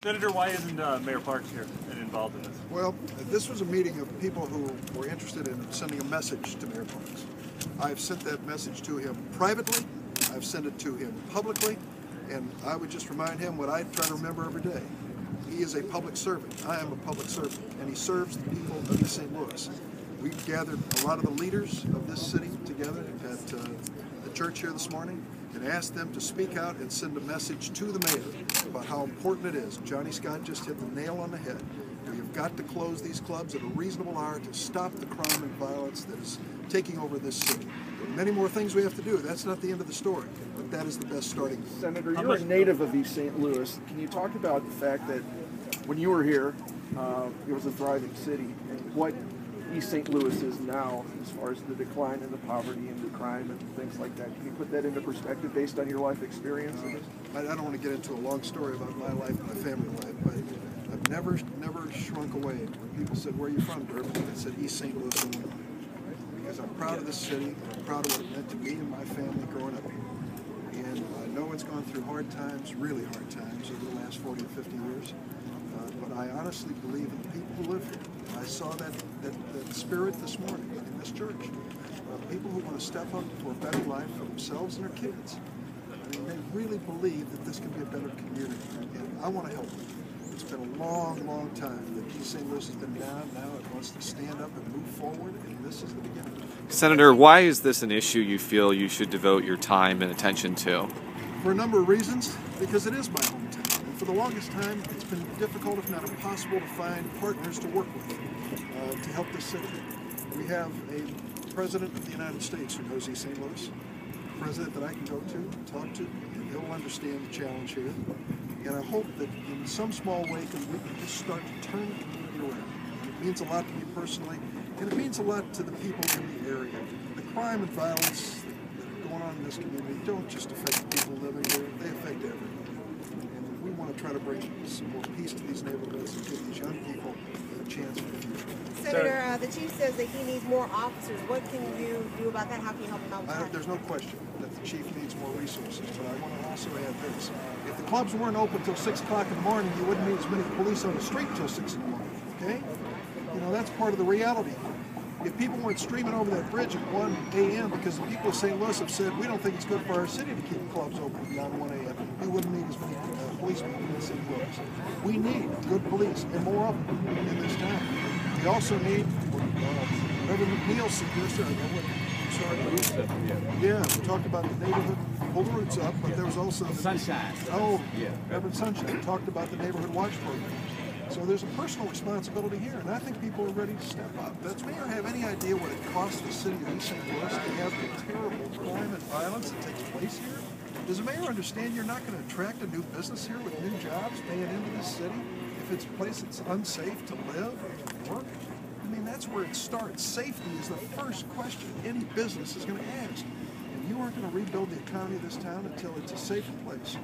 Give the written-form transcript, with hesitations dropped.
Senator, why isn't Mayor Parks here and involved in this? Well, this was a meeting of people who were interested in sending a message to Mayor Parks. I've sent that message to him privately, I've sent it to him publicly, and I would just remind him what I try to remember every day. He is a public servant. I am a public servant, and he serves the people of East St. Louis. We gathered a lot of the leaders of this city together at the church here this morning and asked them to speak out and send a message to the mayor about how important it is. Johnny Scott just hit the nail on the head. We have got to close these clubs at a reasonable hour to stop the crime and violence that is taking over this city. There are many more things we have to do. That's not the end of the story, but that is the best starting point. Senator, you're a native of East St. Louis. Can you talk about the fact that when you were here, it was a thriving city, and what East St. Louis is now as far as the decline in the poverty and the crime and things like that? Can you put that into perspective based on your life experience? I don't want to get into a long story about my life and my family life, but I've never shrunk away. When people said, "Where are you from, Durbin?" I said, "East St. Louis, Illinois." Because I'm proud of this city, I'm proud of what it meant to me and my family growing up here. And I know it's gone through hard times, really hard times, over the last 40 or 50 years. But I honestly believe in the people who live here. I saw that spirit this morning in this church. People who want to step up for a better life for themselves and their kids. I mean, they really believe that this can be a better community, and I want to help them. It's been a long, long time that East St. Louis has been down. Now it wants to stand up and move forward, and this is the beginning. Senator, why is this an issue you feel you should devote your time and attention to? For a number of reasons, because it is my hometown. And for the longest time, it's been difficult, if not impossible, to find partners to work with to help this city. We have a President of the United States who knows East St. Louis, a President that I can go to and talk to, and he'll understand the challenge here. And I hope that in some small way we can just start to turn the community around. It means a lot to me personally, and it means a lot to the people in the area. The crime and violence that are going on in this community don't just affect the people living here, they affect everyone. And we want to try to bring some more peace to these neighborhoods and give these young people a chance for the future. Senator, the chief says that he needs more officers. What can you do about that? How can you help him out with that? There's no question that the chief needs more resources, but I want to also add this. If the clubs weren't open until 6 o'clock in the morning, you wouldn't need as many police on the street until 6 in the morning, okay? You know, that's part of the reality. If people weren't streaming over that bridge at 1 a.m. because the people of St. Louis have said, we don't think it's good for our city to keep clubs open beyond 1 a.m., we wouldn't need as many policemen in St. Louis. We need good police and more of them in this town. We also need, Reverend McNeil suggested, yeah, we talked about the neighborhood, pull the roots up, but there was also Sunshine. Oh, yeah. Reverend Sunshine talked about the neighborhood watch program. So there's a personal responsibility here, and I think people are ready to step up. Does Mayor have any idea what it costs the city of East St. Louis to have the terrible crime and violence that takes place here? Does the mayor understand you're not going to attract a new business here with new jobs paying into this city if it's a place that's unsafe to live or work? I mean, that's where it starts. Safety is the first question any business is going to ask. And you aren't going to rebuild the economy of this town until it's a safer place.